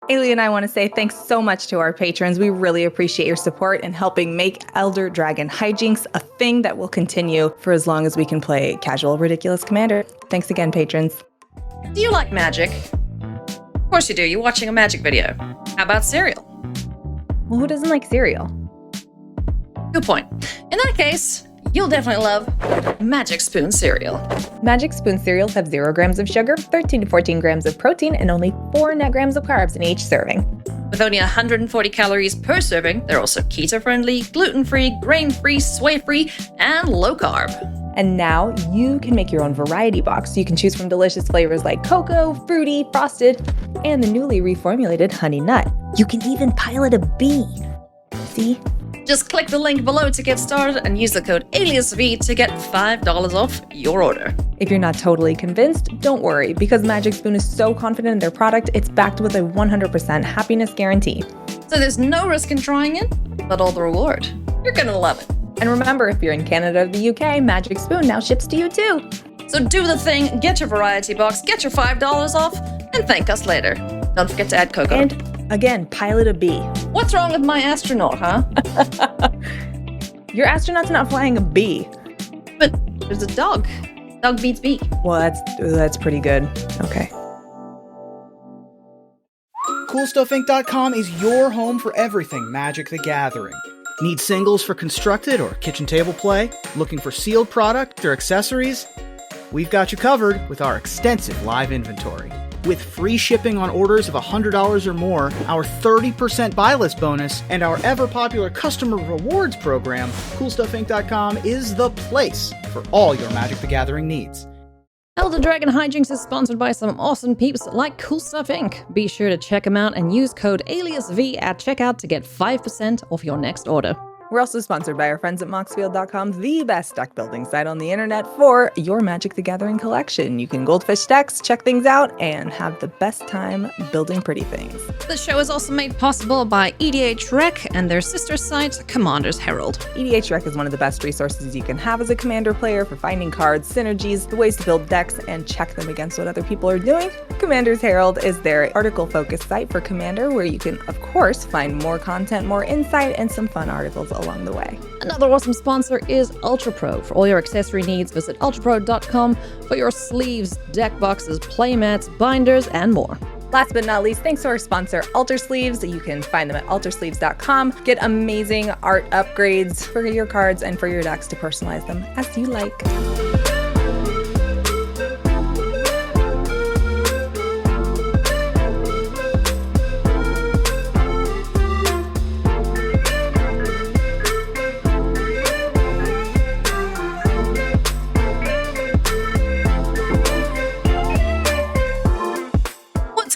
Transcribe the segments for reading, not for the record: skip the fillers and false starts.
Eilidh and I want to say thanks so much to our patrons. We really appreciate your support in helping make Elder Dragon Hijinks a thing that will continue for as long as we can play casual, ridiculous Commander. Thanks again, patrons. Do you like magic? Of course you do. You're watching a magic video. How about cereal? Well, who doesn't like cereal? Good point. In that case, you'll definitely love Magic Spoon cereal. Magic Spoon cereals have 0 grams of sugar, 13 to 14 grams of protein, and only 4 net grams of carbs in each serving. With only 140 calories per serving, they're also keto-friendly, gluten-free, grain-free, soy-free, and low-carb. And now you can make your own variety box. You can choose from delicious flavors like cocoa, fruity, frosted, and the newly reformulated honey nut. You can even pilot a bee. See? Just click the link below to get started and use the code ALIASV to get $5 off your order. If you're not totally convinced, don't worry, because Magic Spoon is so confident in their product, it's backed with a 100% happiness guarantee. So there's no risk in trying it, but all the reward. You're gonna love it. And remember, if you're in Canada or the UK, Magic Spoon now ships to you too. So do the thing, get your variety box, get your $5 off, and thank us later. Don't forget to add cocoa. And again, pilot a bee. What's wrong with my astronaut, huh? Your astronaut's not flying a bee. But there's a dog. Dog beats bee. Well, that's pretty good. Okay. CoolStuffInc.com is your home for everything Magic the Gathering. Need singles for constructed or kitchen table play? Looking for sealed product or accessories? We've got you covered with our extensive live inventory. With free shipping on orders of $100 or more, our 30% buy list bonus, and our ever-popular customer rewards program, CoolStuffInc.com is the place for all your Magic the Gathering needs. Elder Dragon Hijinks is sponsored by some awesome peeps like Cool Stuff Inc. Be sure to check them out and use code ALIASV at checkout to get 5% off your next order. We're also sponsored by our friends at Moxfield.com, the best deck building site on the internet for your Magic the Gathering collection. You can goldfish decks, check things out, and have the best time building pretty things. The show is also made possible by EDH Rec and their sister site, Commander's Herald. EDH Rec is one of the best resources you can have as a Commander player for finding cards, synergies, the ways to build decks, and check them against what other people are doing. Commander's Herald is their article-focused site for Commander, where you can, of course, find more content, more insight, and some fun articles along the way. Another awesome sponsor is Ultra Pro. For all your accessory needs, visit ultrapro.com for your sleeves, deck boxes, playmats, binders, and more. Last but not least, thanks to our sponsor, Alter Sleeves. You can find them at altersleeves.com. Get amazing art upgrades for your cards and for your decks to personalize them as you like.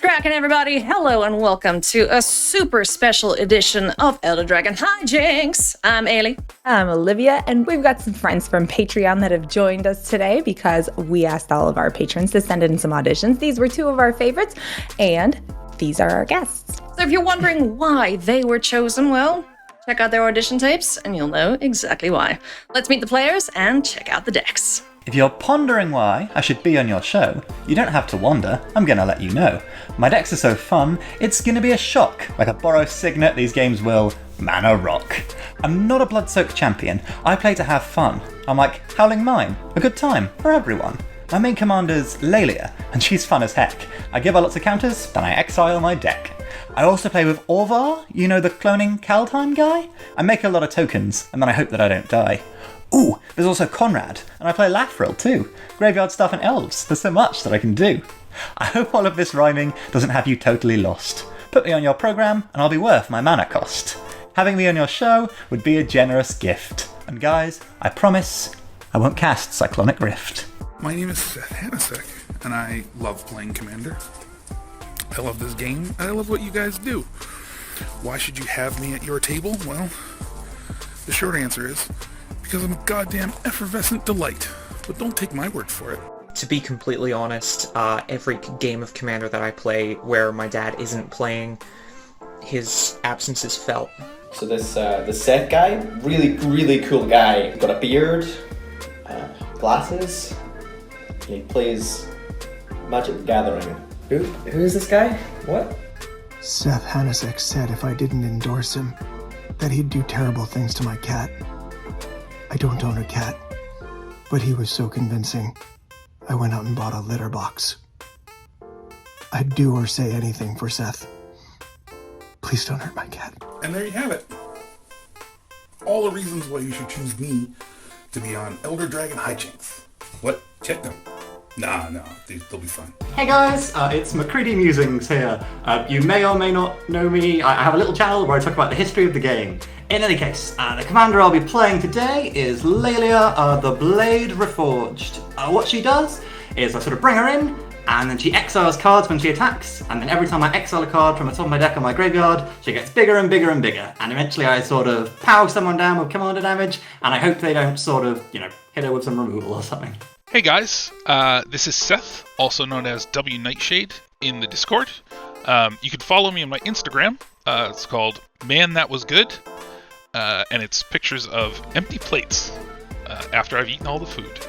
Crackin' everybody, hello and welcome to a super special edition of Elder Dragon Hijinks. I'm Eilidh. I'm Olivia, and we've got some friends from Patreon that have joined us today because we asked all of our patrons to send in some auditions. These were 2 of our favorites, and these are our guests. So if you're wondering why they were chosen, well, check out their audition tapes and you'll know exactly why. Let's meet the players and check out the decks. If you're pondering why I should be on your show, you don't have to wonder, I'm gonna let you know. My decks are so fun, it's gonna be a shock. Like a Boros Signet, these games will mana rock. I'm not a Blood-Soaked champion, I play to have fun. I'm like Howling Mine, a good time for everyone. My main commander's Laelia, and she's fun as heck. I give her lots of counters, then I exile my deck. I also play with Orvar, you know the cloning Kaldheim guy? I make a lot of tokens, and then I hope that I don't die. Ooh, there's also Conrad, and I play Lathril too. Graveyard stuff and elves, there's so much that I can do. I hope all of this rhyming doesn't have you totally lost. Put me on your program, and I'll be worth my mana cost. Having me on your show would be a generous gift. And guys, I promise, I won't cast Cyclonic Rift. My name is Seth Hanasek, and I love playing Commander. I love this game, and I love what you guys do. Why should you have me at your table? Well, the short answer is, because I'm a goddamn effervescent delight. But don't take my word for it. To be completely honest, every game of Commander that I play where my dad isn't playing, his absence is felt. So this Seth guy, really cool guy. Got a beard, glasses. He plays Magic the Gathering. Who is this guy? What? Seth Hanasek said if I didn't endorse him, that he'd do terrible things to my cat. I don't own a cat, but he was so convincing, I went out and bought a litter box. I'd do or say anything for Seth. Please don't hurt my cat. And there you have it. All the reasons why you should choose me to be on Elder Dragon Hijinks. What? Check them. Nah, they'll be fine. Hey guys, it's Macready Musings here. You may or may not know me. I have a little channel where I talk about the history of the game. In any case, the commander I'll be playing today is Laelia, the Blade Reforged. What she does is I sort of bring her in, and then she exiles cards when she attacks, and then every time I exile a card from the top of my deck or my graveyard, she gets bigger and bigger and bigger, and eventually I sort of power someone down with commander damage, and I hope they don't sort of, hit her with some removal or something. Hey guys, this is Seth, also known as W Nightshade in the Discord. You can follow me on my Instagram. It's called Man That Was Good, and it's pictures of empty plates after I've eaten all the food.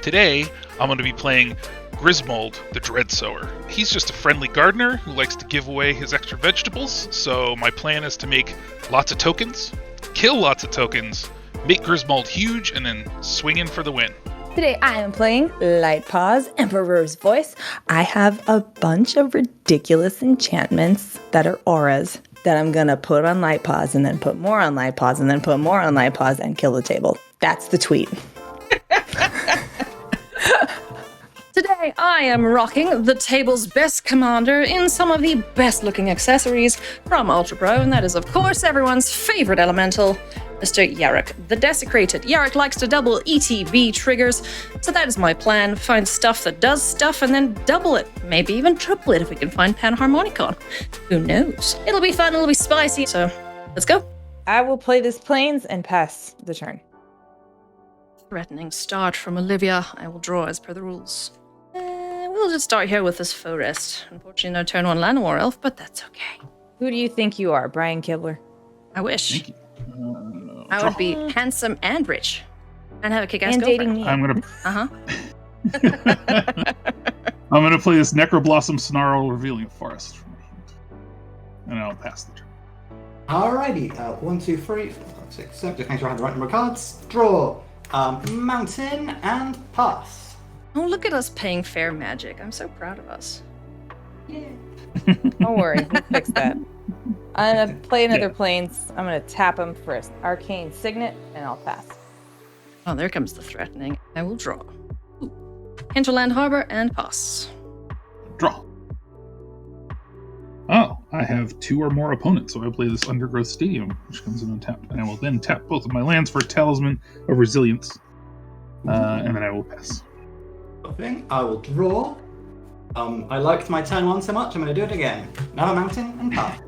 Today, I'm going to be playing Grismold, the Dread Sower. He's just a friendly gardener who likes to give away his extra vegetables, so my plan is to make lots of tokens, kill lots of tokens, make Grismold huge, and then swing in for the win. Today I am playing Light-Paws, Emperor's Voice. I have a bunch of ridiculous enchantments that are auras that I'm gonna put on Light-Paws and then put more on Light-Paws and then put more on Light-Paws and kill the table. That's the tweet. Today, I am rocking the table's best commander in some of the best looking accessories from Ultra Pro, and that is, of course, everyone's favorite elemental, Mr. Yarok, the Desecrated. Yarok likes to double ETB triggers, so that is my plan. Find stuff that does stuff and then double it. Maybe even triple it if we can find Panharmonicon. Who knows? It'll be fun, it'll be spicy, so let's go. I will play this Plains and pass the turn. Threatening start from Olivia. I will draw as per the rules. We'll just start here with this Forest. Unfortunately, no turn 1 land war elf, but that's okay. Who do you think you are, Brian Kibler? I wish. Thank you. I would be handsome and rich. And have a kick-ass And girlfriend. dating me. I'm gonna Uh-huh. I'm gonna play this Necroblossom Snarl Revealing Forest from my hand. And I'll pass the turn. Alrighty, 1, 2, 3, 4, 5, 6, 7, just make sure I have the right number of cards. Draw, mountain, and pass. Oh, look at us paying fair magic. I'm so proud of us. Don't worry, we'll fix that. I'm gonna play another Plains. I'm gonna tap him first. Arcane Signet, and I'll pass. Oh, there comes the threatening. I will draw. Ooh. Hinterland Harbor and pass. Draw. Oh, I have 2 or more opponents, so I play this Undergrowth Stadium, which comes in untapped. And I will then tap both of my lands for Talisman of Resilience. And then I will pass. Thing. I will draw. I liked my turn 1 so much, I'm going to do it again. Another mountain and pass.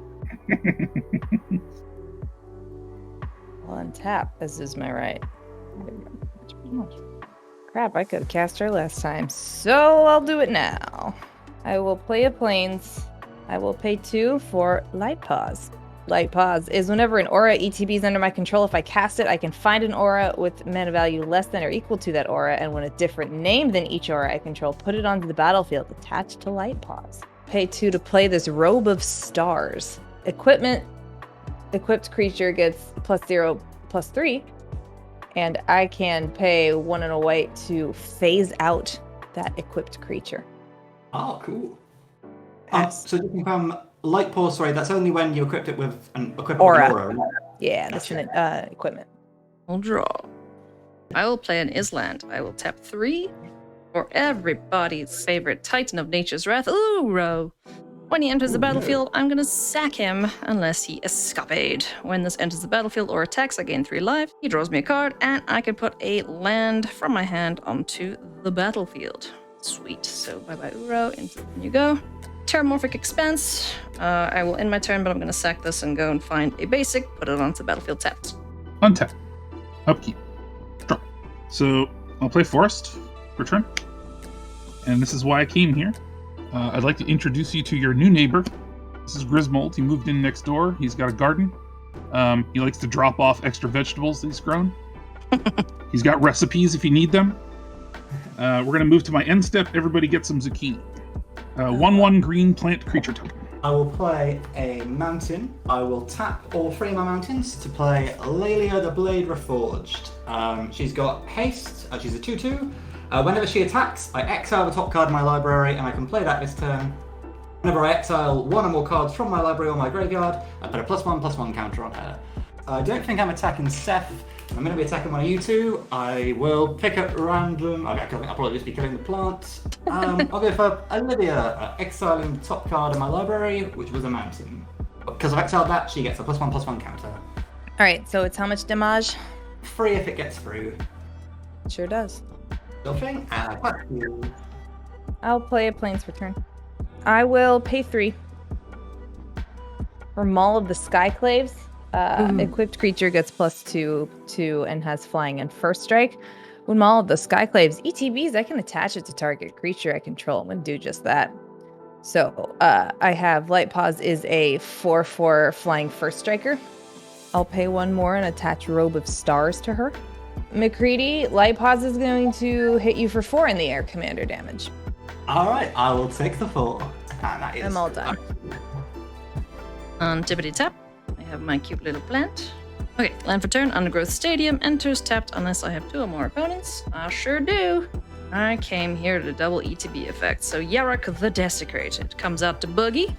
I'll untap. This is my right. Crap, I could have cast her last time. So I'll do it now. I will play a Plains. I will pay 2 for Light-Paws. Light-Paws is whenever an aura ETB is under my control, if I cast it, I can find an aura with mana value less than or equal to that aura, and when a different name than each aura I control, put it onto the battlefield attached to Light-Paws. Pay 2 to play this Robe of Stars. Equipment. Equipped creature gets +0/+3, and I can pay 1 and a white to phase out that equipped creature. Oh, cool. So just confirm, Light-Paws, sorry, that's only when you equip it with an Aura. aura. Yeah, that's an equipment. I'll draw. I will play an Island. I will tap 3 for everybody's favorite Titan of Nature's Wrath, Uro. When he enters the battlefield, I'm gonna sack him unless he escapade. When this enters the battlefield or attacks, I gain 3 life. He draws me a card, and I can put a land from my hand onto the battlefield. Sweet. So bye-bye Uro, into you go. Terramorphic Expense. I will end my turn, but I'm going to sack this and go and find a basic, put it onto the battlefield tapped. Untap. Upkeep. Draw. So I'll play Forest for turn. And this is why I came here. I'd like to introduce you to your new neighbor. This is Grismold. He moved in next door. He's got a garden. He likes to drop off extra vegetables that he's grown. He's got recipes if you need them. We're going to move to my end step. Everybody get some zucchini. 1/1 green plant creature token. I will play a mountain. I will tap all 3 of my mountains to play Laelia the Blade Reforged. She's got haste, she's a 2/2. Whenever she attacks, I exile the top card of my library and I can play that this turn. Whenever I exile 1 or more cards from my library or my graveyard, I put a +1/+1 counter on her. I don't think I'm attacking Seth. I'm going to be attacking one of you two. I will pick at random. Okay, I'll probably just be killing the plant. I'll go for Olivia, exiling the top card of my library, which was a mountain. Because I've exiled that, she gets a +1/+1 counter. Alright, so it's how much damage? 3 if it gets through. It sure does. Nothing. Back to you. I'll play a Plains Return. I will pay 3. For Maul of the Skyclaves, equipped creature gets +2/2 and has flying and first strike. When Maul of the Skyclaves ETBs, I can attach it to target creature I control. I'm going to do just that. So I have Light-Paws is a 4/4 flying first striker. I'll pay 1 more and attach Robe of Stars to her. Macready, Light-Paws is going to hit you for 4 in the air commander damage. Alright, I will take the 4. And that is I'm all done. On tippity tap, I have my cute little plant. Okay, land for turn, Undergrowth Stadium, enters tapped unless I have 2 or more opponents. I sure do. I came here to double ETB effect, so Yarok the Desecrated comes out to boogie.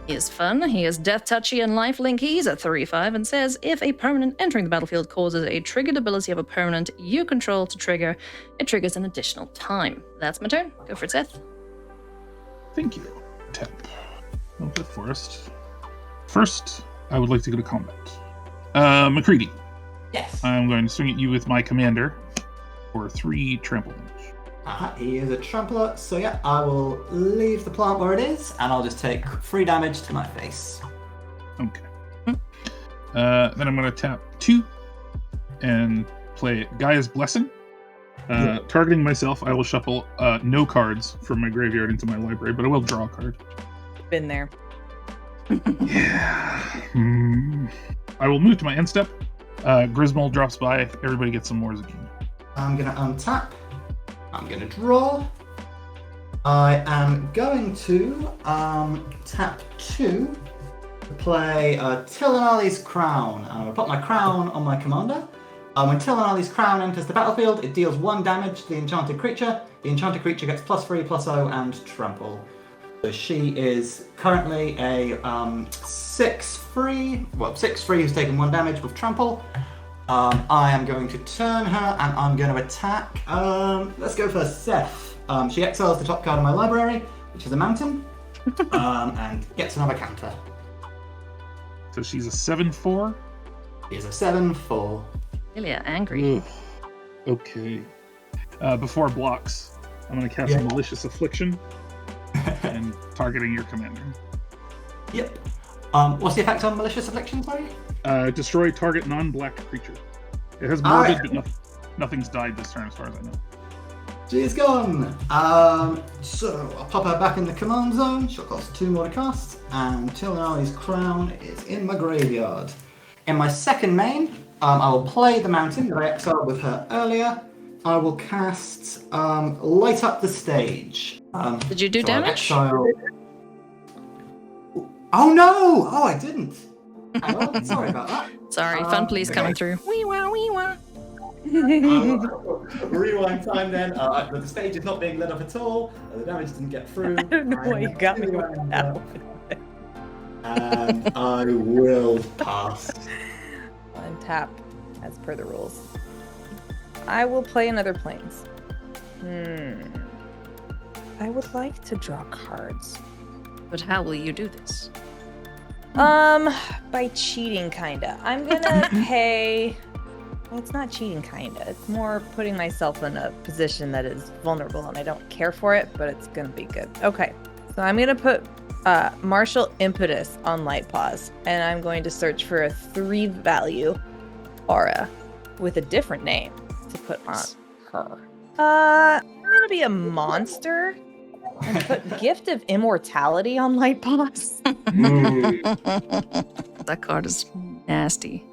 He is fun, he is death touchy and lifelink. He's a 3/5 and says, if a permanent entering the battlefield causes a triggered ability of a permanent you control to trigger, it triggers an additional time. That's my turn. Go for it, Seth. Thank you. Tap. I'll play Forest. First, I would like to go to combat. Macready. Yes. I'm going to swing at you with my commander for 3 trample damage. He is a trampler, so yeah, I will leave the plant where it is, and I'll just take 3 damage to my face. Okay. Then I'm going to tap 2 and play Gaia's Blessing. Targeting myself, I will shuffle no cards from my graveyard into my library, but I will draw a card. Been there. Yeah. I will move to my end step. Grismold drops by. Everybody gets some more Zucchini. I'm going to untap. I'm going to draw. I am going to tap 2 to play Tillanali's Crown. I'm going to put my crown on my commander. When Tillanali's Crown enters the battlefield, it deals 1 damage to the enchanted creature. The enchanted creature gets +3/+0 and trample. So she is currently a 6/3. Well, 6/3 who's taken 1 damage with trample. I am going to turn her and I'm going to attack. Let's go for Seth. She exiles the top card of my library, which is a mountain, and gets another counter. So she's a 7/4. She is a 7/4. Laelia, angry. Ugh. Okay. Before blocks, I'm going to cast Malicious Affliction and targeting your commander. Yep. What's the effect on Malicious Affliction, sorry? Destroy target non-black creature. It has morbid, but nothing's died this turn as far as I know. She's gone. So I'll pop her back in the command zone. She'll cost 2 more to cast. And Tillanali's Crown is in my graveyard. In my second main, I will play the mountain that I exiled with her earlier. I will cast Light Up the Stage. Did you do damage? Oh no! Oh, I didn't. Hang on, sorry about that. Sorry, fun please coming through. Wee wah, wee wah. Rewind time then. The stage is not being lit up at all. The damage didn't get through. I don't know why you got me with that. And I will pass. Untap, as per the rules. I will play another Plains. I would like to draw cards. But how will you do this? By cheating, kinda. I'm gonna pay... Well, it's not cheating, kinda. It's more putting myself in a position that is vulnerable, and I don't care for it, but it's gonna be good. Okay, so I'm gonna put Martial Impetus on Light-Paws, and I'm going to search for a 3-value aura with a different name to put on her. I'm gonna be a monster and put Gift of Immortality on Light-Paws. That card is nasty.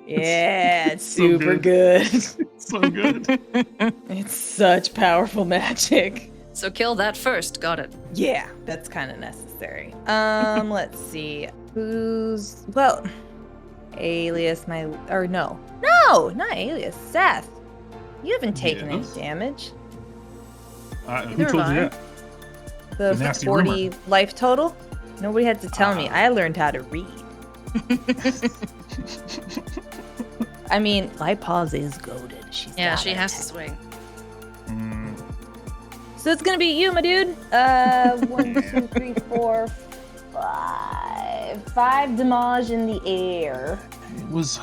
Yeah, it's super good. So good. It's such powerful magic. So kill that first. Got it. Yeah, that's kind of necessary. necessary. Let's see. Alias, no, not Alias. Seth, you haven't taken any Yes? damage. Who Neither told have you I. that? The nasty 40 life total. Nobody had to tell me. I learned how to read. I mean, Light-Paws is goaded. Yeah, she has to swing. So it's gonna be you, my dude. 1, 2, 3, 4, 5. 5 damage in the air. It was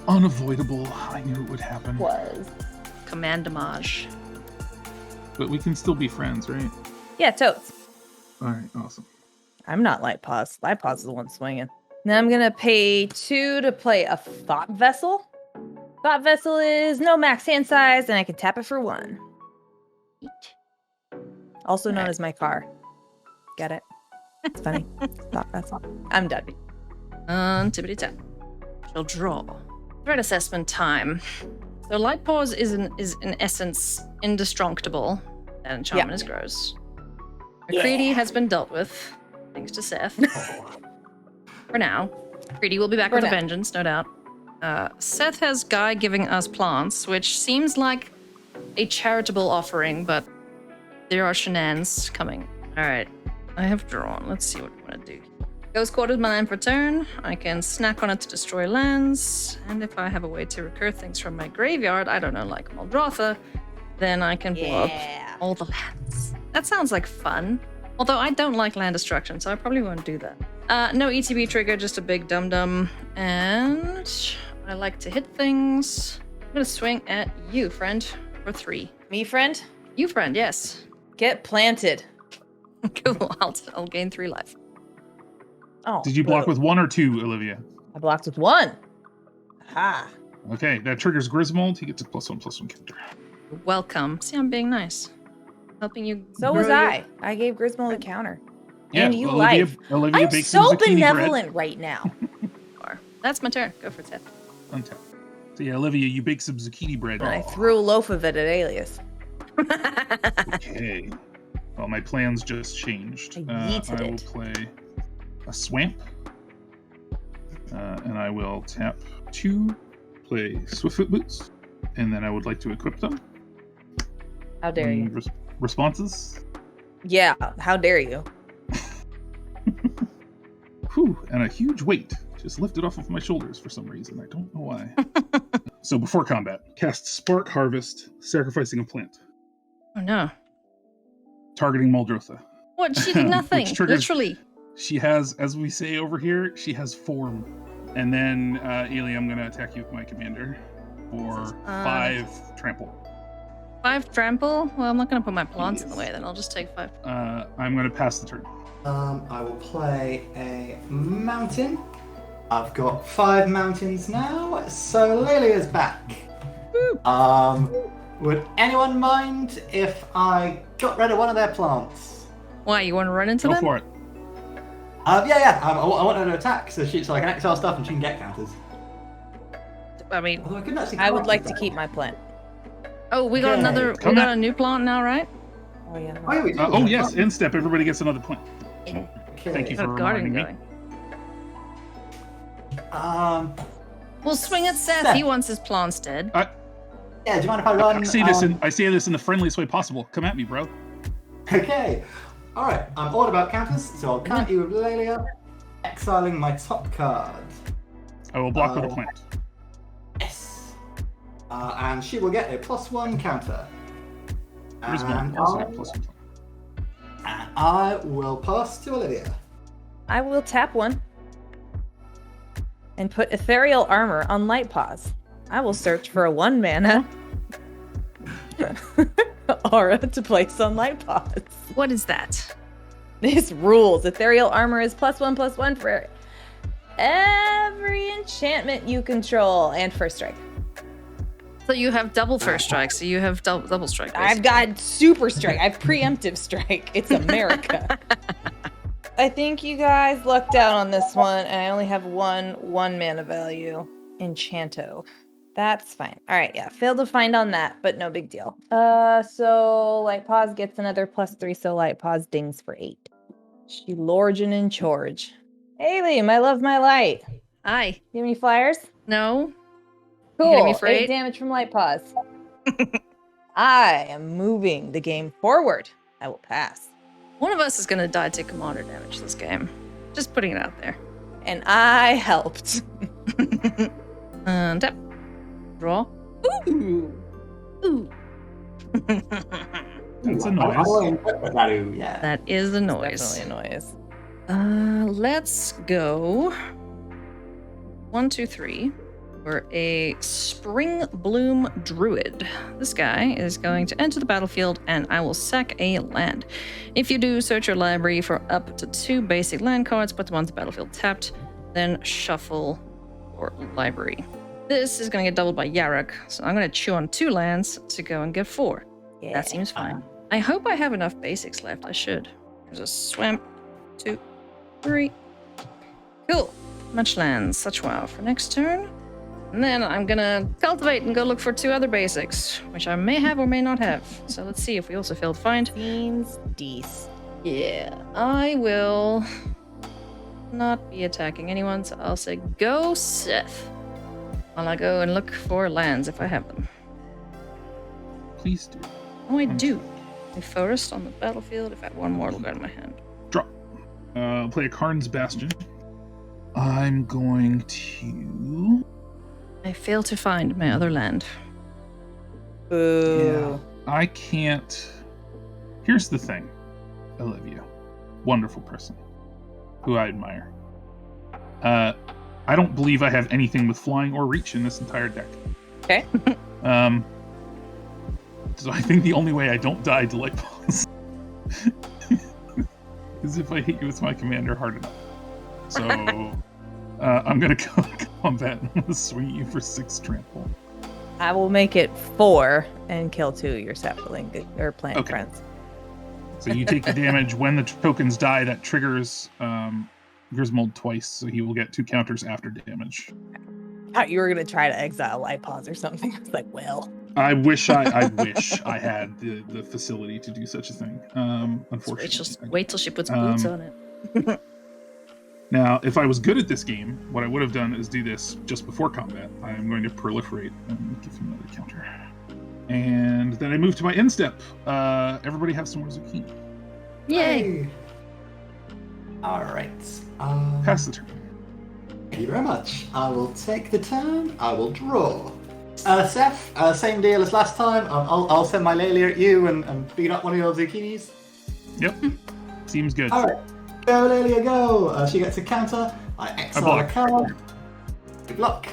unavoidable. I knew it would happen. Was. Command damage. But we can still be friends, right? Yeah, totes. All right, awesome. I'm not Light-Paws. Light-Paws is the one swinging. Then I'm gonna pay 2 to play a Thought Vessel. Thought Vessel is no max hand size, and I can tap it for 1. Also known as my car. Get it? It's funny. Thought Vessel. I'm done. Tippity tap. She'll draw. Threat assessment time. So Light-Paws is in essence indestructible. That enchantment is gross. Macready has been dealt with, thanks to Seth. For now. Macready will be back with a vengeance, no doubt. Seth has Guy giving us plants, which seems like a charitable offering, but there are shenanigans coming. Alright, I have drawn. Let's see what we want to do. Ghost Quarters my land per turn. I can snack on it to destroy lands. And if I have a way to recur things from my graveyard, I don't know, like Muldrotha, then I can blow up all the lands. That sounds like fun. Although I don't like land destruction, so I probably won't do that. No ETB trigger, just a big dum-dum. And I like to hit things. I'm gonna swing at you, friend, for 3. Me, friend? You, friend, yes. Get planted. Cool, I'll gain 3 life. Oh. Did you block with 1 or 2, Olivia? I blocked with 1. Aha. Okay, that triggers Grismold. He gets a +1/+1 counter. Welcome. See, I'm being nice. Helping you. So was I. I gave Grismold a counter. Yeah, and you Olivia, life. Olivia I'm bakes so some zucchini benevolent right now. That's my turn. Go for it. bread. Untap. So yeah, Olivia, you bake some zucchini bread. And I threw a loaf of it at Alias. Okay. Well, my plans just changed. I I yeeted will it. play a swamp. And I will tap 2, play Swiftfoot Boots, and then I would like to equip them. How dare you? Responses? Yeah, how dare you? Whew, and a huge weight just lifted off of my shoulders for some reason. I don't know why. So before combat, cast Spark Harvest, sacrificing a plant, Oh no. targeting Muldrotha. What? She did nothing. Which triggers- Literally. She has, as we say over here, she has form. And then, Eilidh, I'm going to attack you with my commander for 5 trample. 5 trample? Well, I'm not going to put my plants in the way then. I'll just take 5. I'm going to pass the turn. I will play a mountain. I've got 5 mountains now, so Laelia's back. Would anyone mind if I got rid of one of their plants? Why, you want to run into Go them? for it. Yeah. I want her to attack, so I can exile stuff and she can get counters. I mean, Although I couldn't actually. I would like to keep my plant. oh, we got Okay. Come got on. a new plant now, right? Oh, yeah. Oh, yeah, we do. Oh, yes, in step, everybody gets another plant. Okay. Thank you Got for a garden reminding me. going. We'll swing at Seth. Seth. He wants his plants dead. Yeah, do you mind if I run? I say this in the friendliest way possible. Come at me, bro. Okay. Alright, I'm all about counters, so I'll count you with Laelia, exiling my top card. I will block with a plant. Yes. And she will get a +1 counter. Grismold And also I- got +1 plant. and I will pass to Olivia. I will tap 1 and put ethereal armor on Light-Paws. I will search for a 1 mana aura to place on Light-Paws. What is that? This rules. Ethereal armor is +1/+1 for every enchantment you control and first strike. So you have double first strike, so you have double strike. I've got super strike. I have preemptive strike. It's America. I think you guys lucked out on this one, and I only have one mana value. Enchanto. That's fine. All right, yeah. Failed to find on that, but no big deal. So Light-Paws gets another +3, so Light-Paws dings for 8. She lorgin and charge. Eilidh, my love, my light. Hi. Give me flyers? No. Cool. hitting me for 8 8? damage from Light-Paws. I am moving the game forward. I will pass. One of us is going to die to commander damage this game. Just putting it out there. And I helped. Tap. Draw. Ooh. Ooh. That's a I noise. will interpret that, ooh, yeah. That is a noise. Definitely a noise. Let's go 1, 2, 3 for a Spring Bloom Druid. This guy is going to enter the battlefield and I will sack a land. If you do, search your library for up to 2 basic land cards, put them on the battlefield tapped, then shuffle your library. This is going to get doubled by Yarok, so I'm going to chew on 2 lands to go and get 4. Yeah. That seems fine. I hope I have enough basics left. I should. There's a swamp. 2, 3. Cool. Much lands. Such wow for next turn. And then I'm gonna cultivate and go look for 2 other basics, which I may have or may not have. So let's see if we also failed find. Seems decent. Yeah, I will not be attacking anyone, so I'll say go Seth. While I go and look for lands if I have them. Please do. Oh, I do. A forest on the battlefield. If I have one more, it'll go in my hand. Draw. Play a Karn's Bastion. I'm going to. I fail to find my other land. Boo. I can't. Here's the thing, Olivia. Wonderful person who I admire. I don't believe I have anything with flying or reach in this entire deck. Okay. So I think the only way I don't die to Light-Paws is if I hit you with my commander hard enough. So I'm gonna go combat and I'm gonna swing you for 6 trample. I will make it 4 and kill 2 of your sapling or plant Okay. friends. So you take the damage when the tokens die. That triggers Grismold twice, so he will get 2 counters after damage. Thought you were gonna try to exile Light-Paws or something. I was like, well. I wish I had the facility to do such a thing. Unfortunately, Wait till she puts boots on it. Now, if I was good at this game, what I would have done is do this just before combat. I'm going to proliferate and give him another counter. And then I move to my end step. Everybody have some more zucchini. Yay! Alright. Pass the turn. Thank you very much. I will take the turn. I will draw. Seth, same deal as last time. I'll send my Laelia at you and beat up one of your zucchinis. Yep. Seems good. Alright. Go, Laelia, go! She gets a counter. I exile a card. Good luck.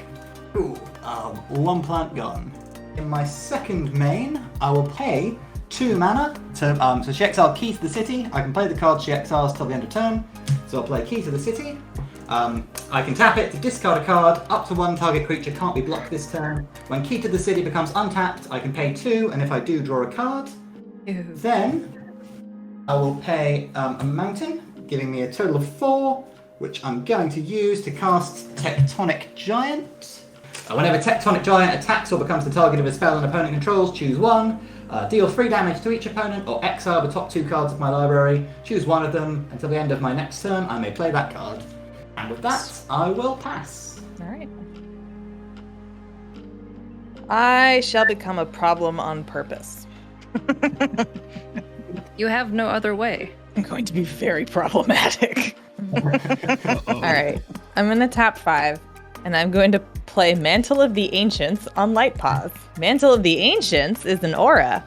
Ooh, 1 plant gone. In my second main, I will pay 2 mana to so she exiled Key to the City. I can play the card she exiles till the end of turn. So I'll play Key to the City. I can tap it to discard a card. Up to 1 target creature can't be blocked this turn. When Key to the City becomes untapped, I can pay 2, and if I do, draw a card. Ew. Then I will pay a mountain, giving me a total of 4, which I'm going to use to cast Tectonic Giant. Whenever Tectonic Giant attacks or becomes the target of a spell an opponent controls, choose 1. Deal 3 damage to each opponent, or exile the top 2 cards of my library. Choose 1 of them. Until the end of my next turn, I may play that card. And with that, I will pass. All right. I shall become a problem on purpose. You have no other way. I'm going to be very problematic. All right. I'm going to tap 5, and I'm going to play Mantle of the Ancients on Light-Paws. Mantle of the Ancients is an aura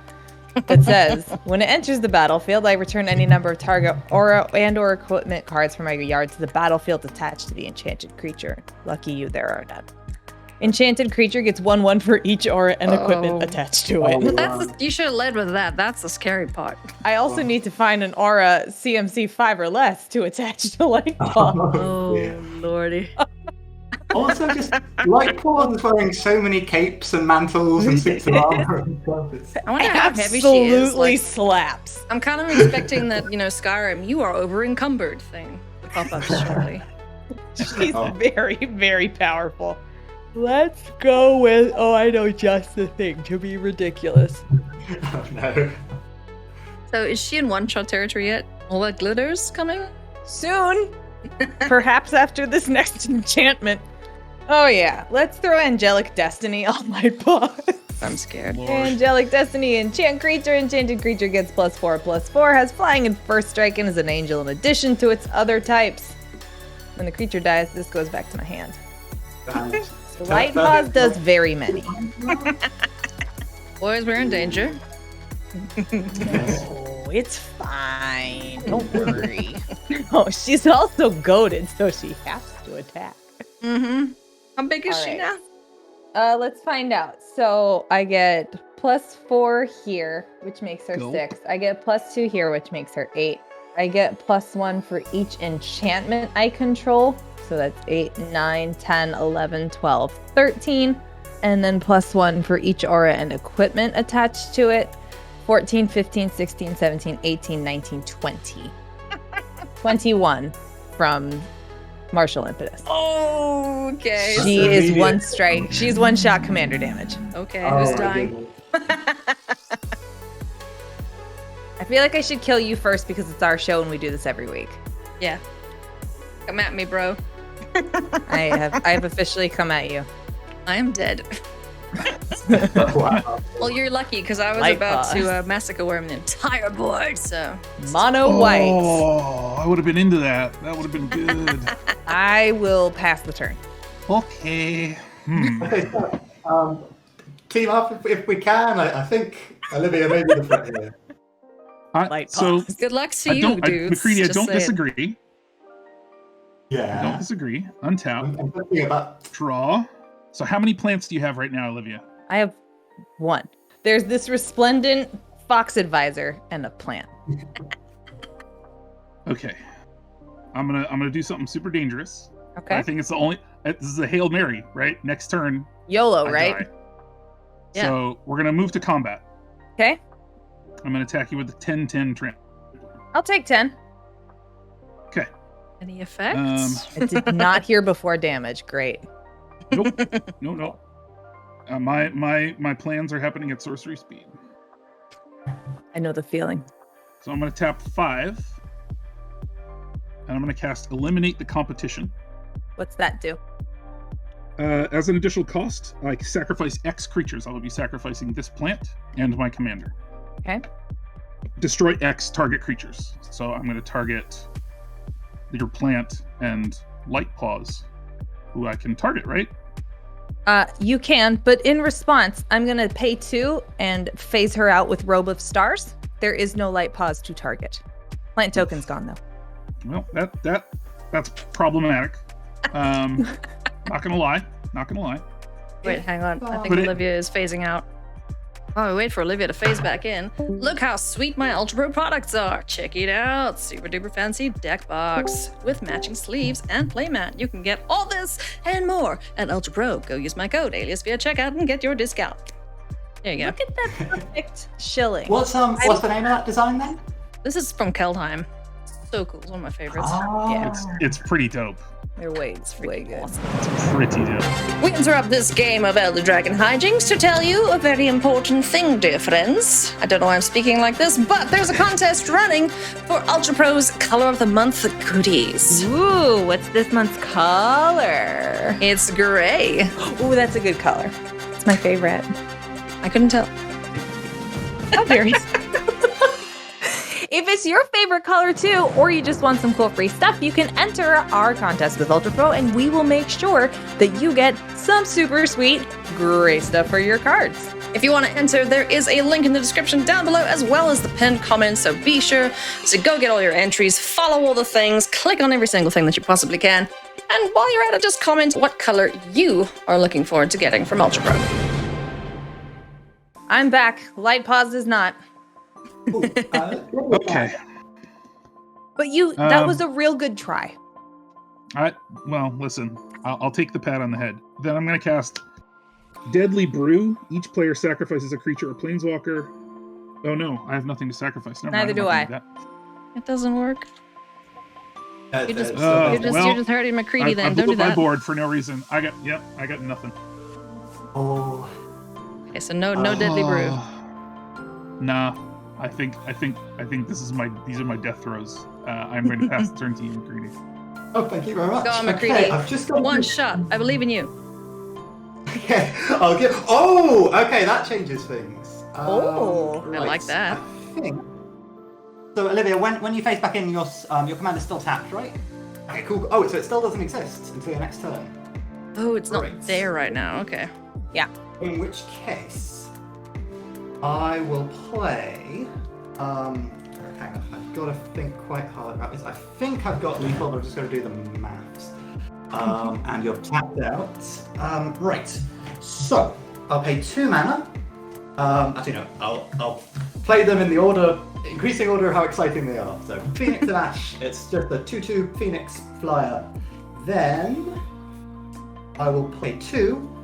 that says, when it enters the battlefield, I return any number of target aura and/or equipment cards from my yard to the battlefield attached to the enchanted creature. Lucky you, there are none. Enchanted creature gets 1/1 for each aura and equipment attached to it. You should have led with that. That's the scary part. I also need to find an aura CMC 5 or less to attach to Light-Paws. Oh, lordy. Also, just Light-Paws is wearing so many capes and mantles and suits of armor. I wonder how heavy she is. Absolutely Like, slaps. I'm kind of expecting that, Skyrim, you are over encumbered thing to pop up shortly. She's very, very powerful. Let's go with, I know just the thing to be ridiculous. Oh no. So is she in one-shot territory yet? All that glitter's coming? Soon. Perhaps after this next enchantment. Oh yeah, let's throw Angelic Destiny on Light-Paws. I'm scared. Angelic Destiny, enchant creature. Enchanted creature gets +4/+4, has flying and first strike, and is an angel in addition to its other types. When the creature dies, this goes back to my hand. So Light-Paws does very many. Boys, we're in danger. Oh, it's fine. Don't worry. Oh, she's also goaded, so she has to attack. Mm-hmm. How big is she now? Let's find out. So I get +4 here, which makes her Cool. 6. I get +2 here, which makes her 8. I get +1 for each enchantment I control. So that's 8, 9, 10, 11, 12, 13. And then +1 for each aura and equipment attached to it. 14, 15, 16, 17, 18, 19, 20. 21 from Martial Impetus. Oh, okay. She is one strike. She's one shot commander damage. Okay, who's dying? I feel like I should kill you first because it's our show and we do this every week. Yeah. Come at me, bro. I have officially come at you. I am dead. Wow. Well, you're lucky because I was Light-Paws. about to massacre worm the entire board, so. Mono white. Oh, I would have been into that. That would have been good. I will pass the turn. Okay. Okay, so, team up if we can. I think Olivia may be the front here. So Good luck to I you, don't, dudes. Macready, I Just don't saying. disagree. I don't Yeah. disagree. Untap. I'm thinking about Draw. So how many plants do you have right now, Olivia? I have 1. There's this resplendent fox advisor and a plant. Okay. I'm gonna do something super dangerous. Okay. I think it's the only. This is a Hail Mary, right? Next turn. YOLO, I right? die. Yeah. So we're gonna move to combat. Okay. I'm gonna attack you with the 10-10 tramp. I'll take 10. Okay. Any effects? I did not hear before damage. Great. Nope. No. My plans are happening at sorcery speed. I know the feeling. So I'm gonna tap 5, and I'm gonna cast Eliminate the Competition. What's that do? As an additional cost, I sacrifice X creatures. I will be sacrificing this plant and my commander. Okay. Destroy X target creatures. So I'm going to target your plant and Light-Paws, who I can target, right? You can, but in response, I'm gonna pay 2 and phase her out with Robe of Stars. There is no Light-Paws to target. Plant token's gone though. Well, that's problematic. Not gonna lie. Wait, hang on. I think But it- Olivia is phasing out. Oh, wait for Olivia to phase back in. Look how sweet my Ultra Pro products are. Check it out. Super duper fancy deck box with matching sleeves and playmat. You can get all this and more at Ultra Pro. Go use my code alias via checkout and get your discount. There you go. Look at that perfect shilling. what's the name of that design then? This is from Keldheim. So cool. It's one of my favorites. Yeah. It's pretty dope. They're way good. Awesome. Pretty dope. We interrupt this game of Elder Dragon Hijinks to tell you a very important thing, dear friends. I don't know why I'm speaking like this, but there's a contest running for Ultra Pro's Color of the Month goodies. Ooh, what's this month's color? It's gray. Ooh, that's a good color. It's my favorite. I couldn't tell. How very. If it's your favorite color too, or you just want some cool free stuff, you can enter our contest with Ultra Pro, and we will make sure that you get some super sweet gray stuff for your cards. If you want to enter, there is a link in the description down below, as well as the pinned comment, so be sure to go get all your entries, follow all the things, click on every single thing that you possibly can, and while you're at it, just comment what color you are looking forward to getting from Ultra Pro. I'm back. Light-Paws is not. Okay. But that was a real good try. Well, listen. I'll take the pat on the head. Then I'm going to cast Deadly Brew. Each player sacrifices a creature or planeswalker. Oh no, I have nothing to sacrifice. Never Neither mind, do I'm I. not gonna do It doesn't work. You're just well, hurting McCready that. then. I Don't do blew up my that. board for no reason. I got nothing. Oh. Okay, so no Deadly Brew. Nah. I think these are my death throws. I'm going to pass the turn to you, Macready. Oh, thank you very much. Go on, Okay, Macready. I've just got One shot. I believe in you. Okay, I'll give. Oh, okay, that changes things. Oh, I like that. I think. So, Olivia, when you face back in, your command is still tapped, right? Okay, cool. Oh, so it still doesn't exist until your next turn. Oh, it's not Right. there right now. Okay. In which case, I will play. Hang on, I've got to think quite hard about this. I think I've got lethal, but I'm just going to do the maths. And you're tapped out. Right. So I'll pay 2 mana. Actually, no. I'll play them in the order, increasing order of how exciting they are. So Phoenix of Ash. It's just a 2/2 Phoenix flyer. Then I will play 2.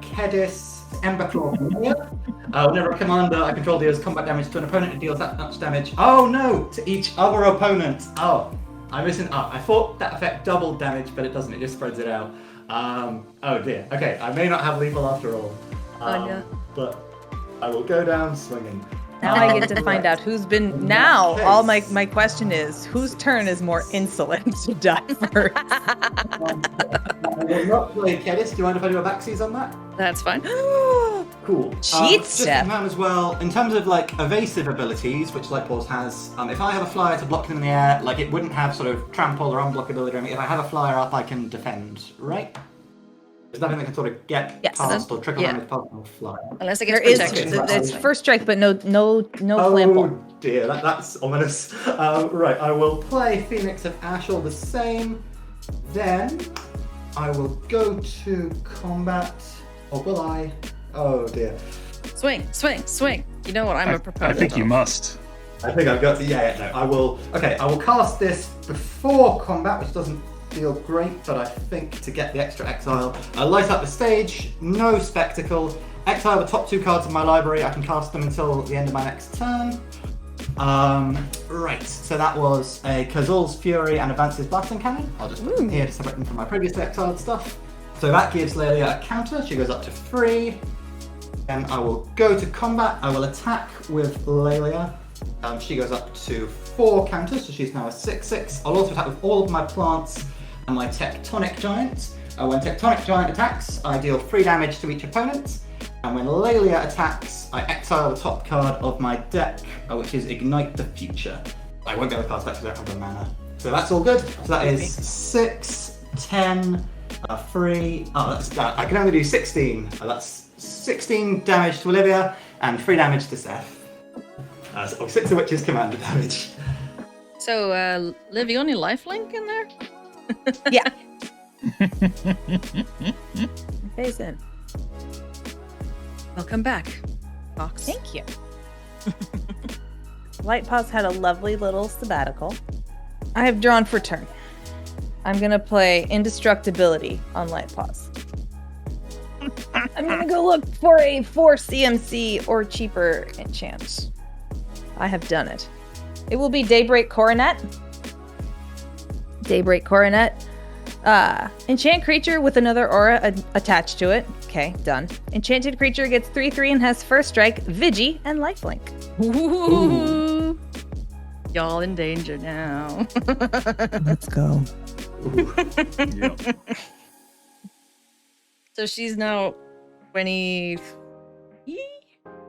Kedis Emberclaw. Whenever a commander I control deals combat damage to an opponent, it deals that much damage. Oh no! To each other opponent. Oh, I'm missing up. I thought that effect doubled damage, but it doesn't. It just spreads it out. Oh dear. Okay, I may not have lethal after all. Yeah. But I will go down swinging. Now I get to find out who's been. In Now, that all case- my question is, whose turn is more insolent to die first? I will not play Kedis. Do you mind if I do a backsies on that? That's fine. Cool. Cheat just step. in time as well, in terms of like evasive abilities, which Light-Paws has, if I have a flyer to block them in the air, like it wouldn't have sort of trample or unblockability or anything. If I have a flyer up, I can defend, right? There's nothing that can sort of get Yes. past or trickle Yeah. damage past a flyer. Unless it There gets is protection. it's first strike, but no flample. Oh dear, that's ominous. Right, I will play Phoenix of Ash all the same. Then I will go to combat. Or will I? Oh dear. Swing, swing, swing. You know what I'm a proponent I think you of. must. I think I've got to. Yeah, no. I will. Okay, I will cast this before combat, which doesn't feel great, but I think to get the extra exile, I light up the stage. No spectacle. Exile the top 2 cards of my library. I can cast them until the end of my next turn. Right. So that was a Kazul's Fury and Advance's Blasting Cannon. I'll just put them here to separate them from my previously exiled stuff. So that gives Laelia a counter. She goes up to 3. Then I will go to combat. I will attack with Laelia. She goes up to 4 counters, so she's now a 6/6. I'll also attack with all of my plants and my Tectonic Giant. When Tectonic Giant attacks, I deal 3 damage to each opponent. And when Laelia attacks, I exile the top card of my deck, which is Ignite the Future. I won't be able to cast that because I don't have the mana. So that's all good. So that is 6, 10, 3. Oh, that's that. I can only do 16. That's 16 damage to Olivia and 3 damage to Seth. So 6 of which is commander damage. So, Liv, you got any lifelink in there? Yeah. Face in. Welcome back, Fox. Thank you. Light-Paws had a lovely little sabbatical. I have drawn for turn. I'm gonna play Indestructibility on Light-Paws. I'm gonna go look for a 4 CMC or cheaper enchant. I have done it. It will be Daybreak Coronet. Daybreak Coronet. Enchant creature with another aura attached to it. Okay, done. Enchanted creature gets 3/3 and has first strike, Vigi, and lifelink. Ooh. Y'all in danger now. Let's go. Yep. So she's now 20...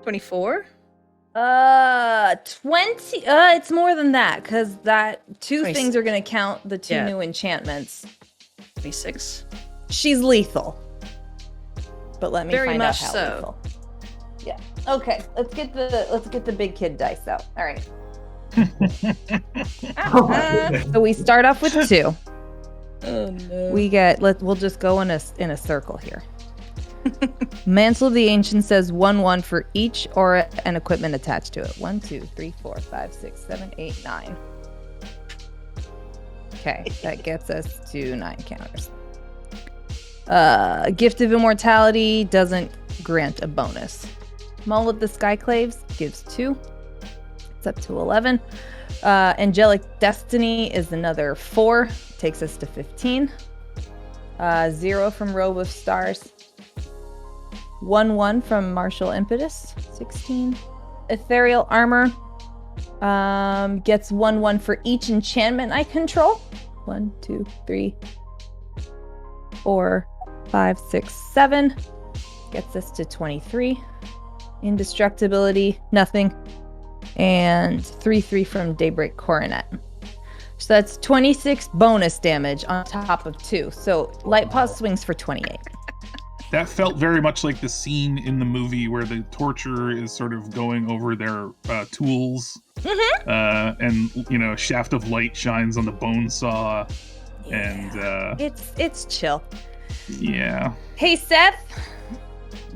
24? 20. It's more than that because that 2 20. things are going to count the 2 Yeah. new enchantments. 26? She's lethal. But let me Very find much out how so. lethal. Yeah. Okay. Let's get the big kid dice out. All right. So we start off with 2. Oh no. We'll just go in a circle here. Mantle of the Ancient says 1/1 for each aura and equipment attached to it. 1, 2, 3, 4, 5, 6, 7, 8, 9. Okay, that gets us to 9 counters. Gift of Immortality doesn't grant a bonus. Maul of the Skyclaves gives 2. It's up to 11. Angelic Destiny is another 4. Takes us to 15. 0 from Robe of Stars. 1/1 from Martial Impetus. 16. Ethereal Armor. Gets 1/1 for each enchantment I control. 1, 2, 3, 4, 5, 6, 7. Gets us to 23. Indestructibility, nothing. And 3/3 from Daybreak Coronet. So that's 26 bonus damage on top of 2. So Light-Paws swings for 28. That felt very much like the scene in the movie where the torturer is sort of going over their tools. And, a shaft of light shines on the bone saw. Yeah. And, It's chill. yeah. Hey, Seth.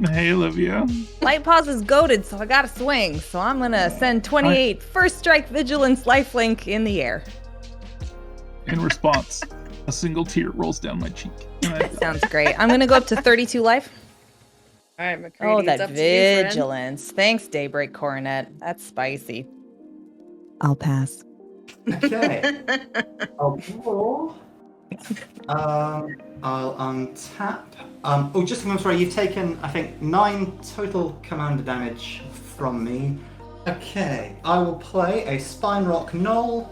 Hey, Olivia. Light-Paws is goated, so I gotta swing. So I'm gonna send 28 First Strike Vigilance Lifelink in the air. In response, a single tear rolls down my cheek. Sounds great. I'm gonna go up to 32 life. All right, Macready, Oh, it's that up to you, friend. vigilance. Thanks, Daybreak Coronet. That's spicy. I'll pass. Okay. I'll draw. I'll untap. Just I'm sorry, you've taken, I think, 9 total commander damage from me. Okay, I will play a Spine Rock Knoll.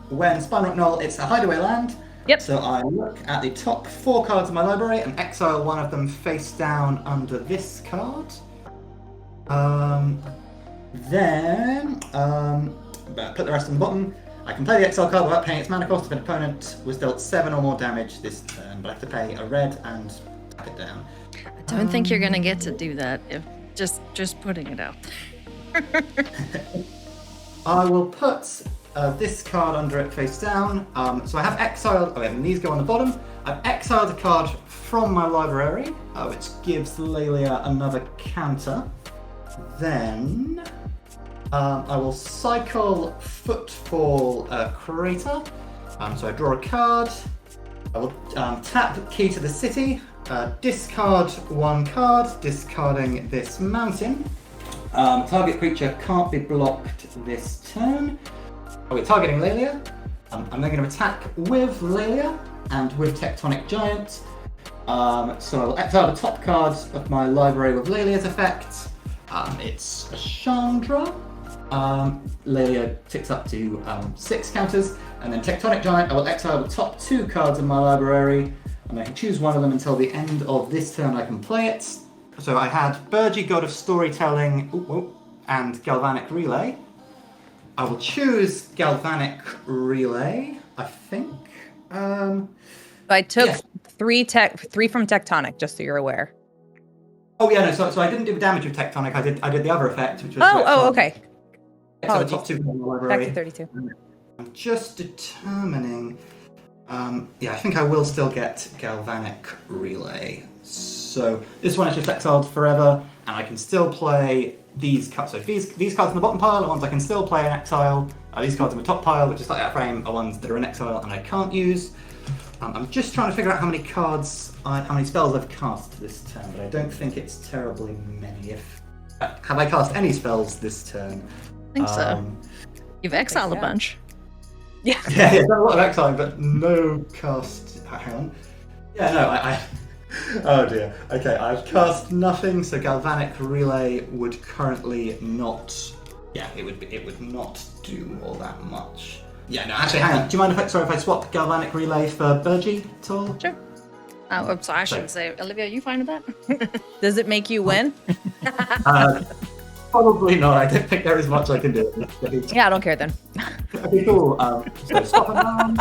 When Spine Rock Knoll, it's a hideaway land. Yep. So I look at the top 4 cards of my library and exile one of them face down under this card. Then put the rest on the bottom. I can play the exile card without paying its mana cost if an opponent was dealt 7 or more damage this turn, but I have to pay a red and tap it down. I don't think you're gonna get to do that. If just putting it out. I will put this card under it face down. So I have exiled. Oh, and these go on the bottom. I've exiled a card from my library, which gives Laelia another counter. Then I will cycle Footfall Crater. So I draw a card. I will tap Key to the City. Discard 1 card, discarding this mountain. Target creature can't be blocked this turn. We're targeting Laelia. I'm then going to attack with Laelia and with Tectonic Giant. So I will exile the top card of my library with Laelia's effect. It's a Chandra. Laelia ticks up to 6 counters. And then Tectonic Giant, I will exile the top 2 cards in my library. And I can choose one of them until the end of this turn I can play it. So I had Burgi, God of Storytelling, and Galvanic Relay. I will choose Galvanic Relay, I think. I took 3 from Tectonic, just so you're aware. Oh yeah, no. So I didn't do damage with Tectonic. I did the other effect, which was. Okay. So the top 2 from the library. Back to 32. I'm just determining. I think I will still get Galvanic Relay. So this one is just exiled forever, and I can still play these cards. So these cards in the bottom pile are ones I can still play in exile. These cards in the top pile, which is like that frame, are ones that are in exile and I can't use. I'm just trying to figure out how many spells I've cast this turn, but I don't think it's terribly many. Have I cast any spells this turn? I think so. You've exiled a bunch. Yeah. Yeah, done a lot of exiling, but no cast. Hang on. Yeah, no, I oh dear. Okay, I've cast nothing, so Galvanic Relay would currently not. Yeah, it would not do all that much. Yeah, no, actually, hang on. Do you mind if I swap Galvanic Relay for Burgi at all? Sure. Oh, so I should say, Olivia, are you fine with that? Does it make you win? Probably not. I don't think there is much I can do. Yeah, I don't care then. Okay, cool. So swap around.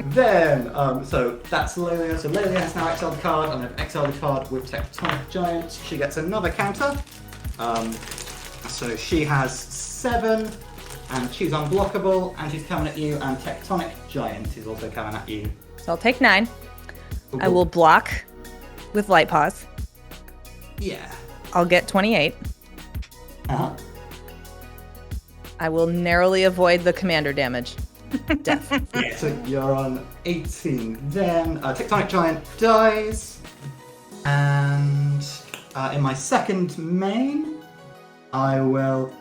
Then, so that's Laelia. So Laelia has now exiled the card, and I've exiled the card with Tectonic Giant. She gets another counter. So she has 7, and she's unblockable, and she's coming at you, and Tectonic Giant is also coming at you. So I'll take 9. Ooh. I will block with Light-Paws. Yeah. I'll get 28. Uh-huh. I will narrowly avoid the commander damage. Death. Yeah, so you're on 18. Then Tectonic Giant dies, and in my second main, I will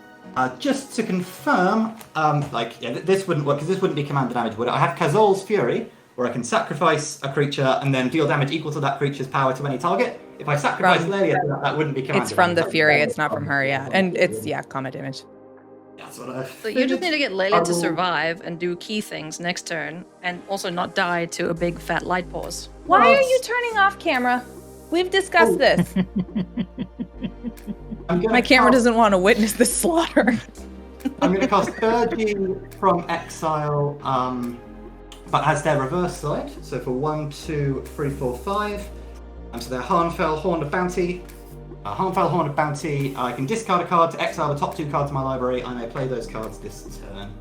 just to confirm. This wouldn't work because this wouldn't be commander damage, would it? I have Kazol's Fury, where I can sacrifice a creature and then deal damage equal to that creature's power to any target. If I sacrifice From- Laelia, that wouldn't be commander It's from the damage. Fury, it's not from her, yeah. And it's, yeah, combat damage. That's what I So you just need to get Laelia to will- survive and do key things next turn, and also not die to a big fat Light-Paws. Why Well, are you turning off camera? We've discussed this. I'm gonna My camera cast- doesn't want to witness the slaughter. I'm going to cast Clergy from Exile, but as their reverse side. So for 1, 2, 3, 4, 5. So they're Harnfell, Horn of Bounty. Harnfell, Horn of Bounty. I can discard a card to exile the top 2 cards of my library. I may play those cards this turn.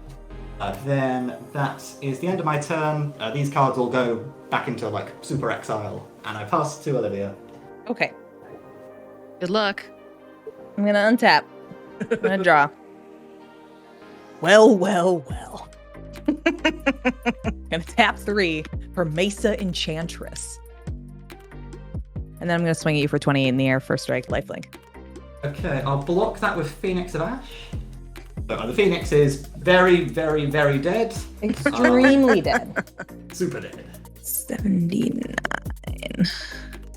Then that is the end of my turn. These cards will go back into like Super Exile, and I pass to Olivia. Okay, Good luck. I'm gonna untap. I'm gonna draw. Well. Gonna tap 3 for Mesa Enchantress. And then I'm gonna swing at you for 28 in the air, first strike, lifelink. Okay, I'll block that with Phoenix of Ash. So, the Phoenix is very, very, very dead. Extremely dead. Super dead. 79.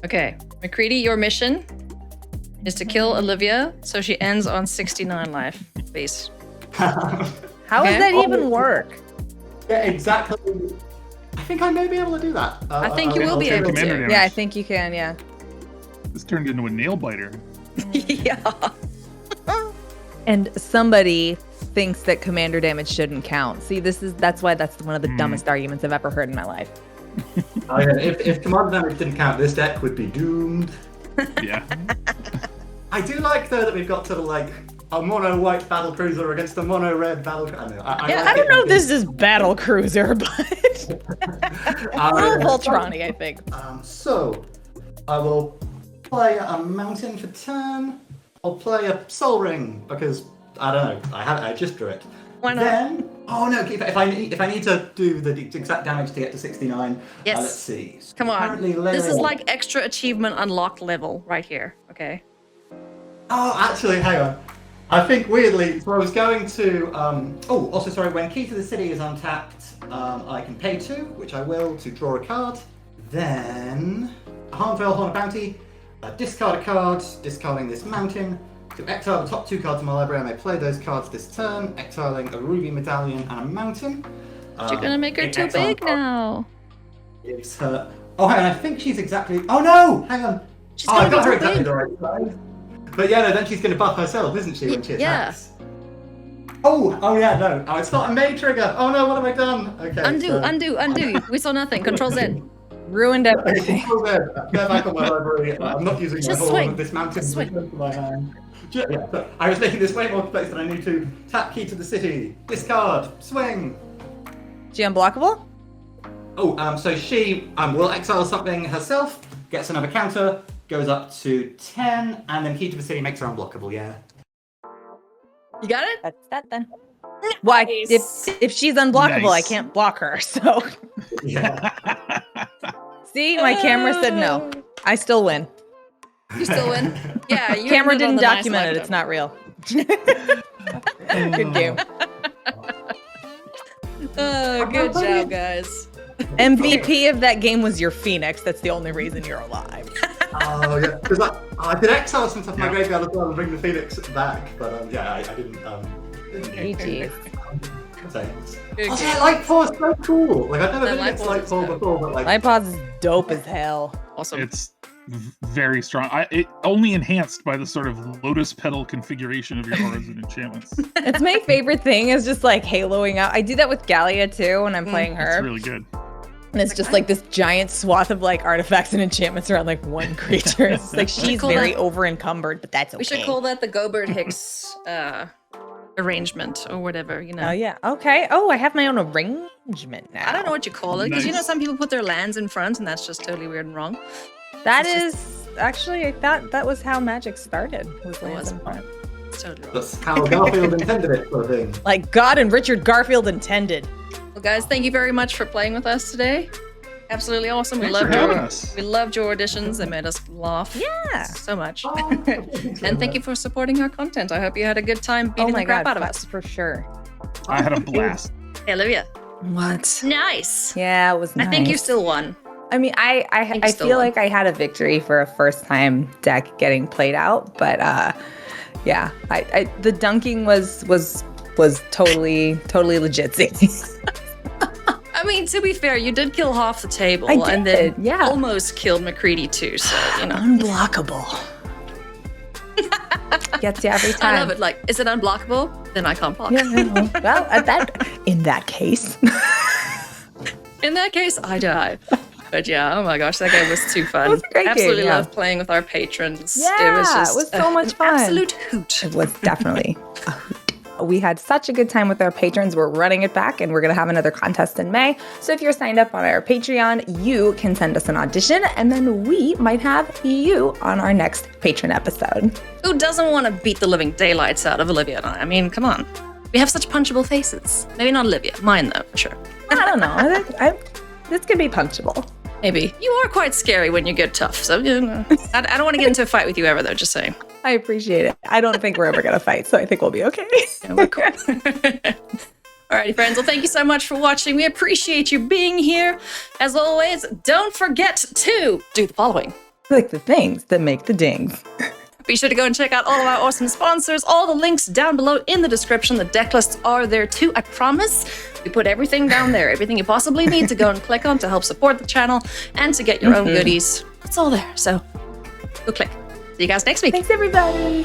Okay, Macready, your mission is to kill Olivia so she ends on 69 life, please. How Okay. does that even work? Yeah, exactly. I think I may be able to do that. I think you will be able Commander to. damage. Yeah, I think you can, yeah. This turned into a nail biter. Yeah. And somebody thinks that commander damage shouldn't count. See, that's why that's one of the dumbest arguments I've ever heard in my life. Oh, yeah, if commander damage didn't count, this deck would be doomed. Yeah. I do like though that we've got sort of like a mono white battle cruiser against a mono red battle. I know. I don't know if this is battle cruiser, but a little Voltroni, I think. So I will play a mountain for turn. I'll play a soul ring because I don't know. I just drew it. Why not? Then, oh no! If I need to do the exact damage to get to 69, Yes. let's see. Come on. Apparently This is Laelia- like extra achievement unlocked level right here. Okay. Oh, actually, hang on. I think weirdly, so I was going to. Also, sorry. When Key to the City is untapped, I can pay 2, which I will, to draw a card. Then Harnfell, Horn of Bounty. Discard a card, discarding this mountain. To exile the top 2 cards of my library, I may play those cards this turn, exiling a ruby medallion and a mountain. You're gonna make her it too exiles big card now. gives her. Oh, hang on, I think she's exactly. Oh no! Hang on. She's I gonna got her be too exactly big. the right size. But yeah, no, then she's going to buff herself, isn't she, when she Yeah. attacks? Oh yeah, no. Oh, it's not a May trigger. Oh no, what have I done? Okay. Undo. We saw nothing. Control Z. Ruined everything. They're back on my library. I'm not using Just my whole swing. of this mountain Just swing. to my hand. Yeah, so I was making this way more complex than I need to. Tap Key to the City. Discard. Swing. She unblockable? Oh, so she will exile something herself, gets another counter, goes up to 10, and then Key to the City makes her unblockable, yeah. You got it? That's that then. Why? If she's unblockable, I Nice. can't block her. So Yeah. see, my camera said no. I still win. You still win? Yeah, you Camera ended on didn't the nice document it. laptop. It's not real. Good game. Oh, good job, guys. MVP of that game was your Phoenix. That's the only reason you're alive. Oh, yeah. Because I did exile some stuff my graveyard as well and bring the Phoenix back, but yeah, I didn't. GG. Thanks. Good Oh, game. yeah, Light-Paws is so cool. Like, I've never The been against Light-Paws is Light-Paw good. before, but like. Light-Paws is dope as hell. Awesome. It's very strong. It only enhanced by the sort of lotus petal configuration of your auras and enchantments. It's my favorite thing is just like haloing out. I do that with Gallia too when I'm playing her. It's really good. And it's just like this giant swath of like artifacts and enchantments around like one creature. It's like she's call very that- over encumbered, but that's okay. We should call that the Gobert Hicks arrangement or whatever, you know. Oh yeah. Okay. Oh, I have my own arrangement now. I don't know what you call it because you know Nice. some people put their lands in front and that's just totally weird and wrong. That It's is actually I thought that was how Magic started. Was lands was. in front. It's totally wrong. That's how Garfield intended it, sort of thing. Like God and Richard Garfield intended. Well, guys, thank you very much for playing with us today. Absolutely awesome. Thanks for having us. We loved your auditions. They made us laugh. Yeah. So much. Oh, And thank you for supporting our content. I hope you had a good time Oh beating my the crap God, out of that's us. for sure. I had a blast. Hey, Olivia. What? Nice. Yeah, it was nice. I think you still won. I mean, I still feel won. like I had a victory for a first time deck getting played out, but yeah, the dunking was totally legit. I mean, to be fair, you did kill half the table, I did, and then yeah. almost killed Macready too. So Unblockable. Gets you every time. I love it. Like, is it unblockable? Then I can't block. Yeah, well, in that case. In that case, I die. But yeah, oh my gosh, that game was too fun. It was a great Absolutely game, yeah. loved playing with our patrons. Yeah, it was just it was so much an fun. Absolute hoot. It was definitely a hoot. We had such a good time with our patrons. We're running it back, and we're going to have another contest in May. So if you're signed up on our Patreon, you can send us an audition, and then we might have you on our next patron episode. Who doesn't want to beat the living daylights out of Olivia and I? I mean, come on. We have such punchable faces. Maybe not Olivia. Mine, though, for sure. I don't know. This could be punchable. Maybe. You are quite scary when you get tough, so you know. I don't want to get into a fight with you ever, though, just saying. I appreciate it. I don't think we're ever going to fight, so I think we'll be okay. Yeah, we're cool. Alrighty, friends. Well, thank you so much for watching. We appreciate you being here. As always, don't forget to do the following. Click the things that make the dings. Be sure to go and check out all of our awesome sponsors. All the links down below in the description. The deck lists are there too, I promise. We put everything down there, everything you possibly need to go and click on to help support the channel and to get your own goodies. It's all there, so go click. See you guys next week. Thanks, everybody.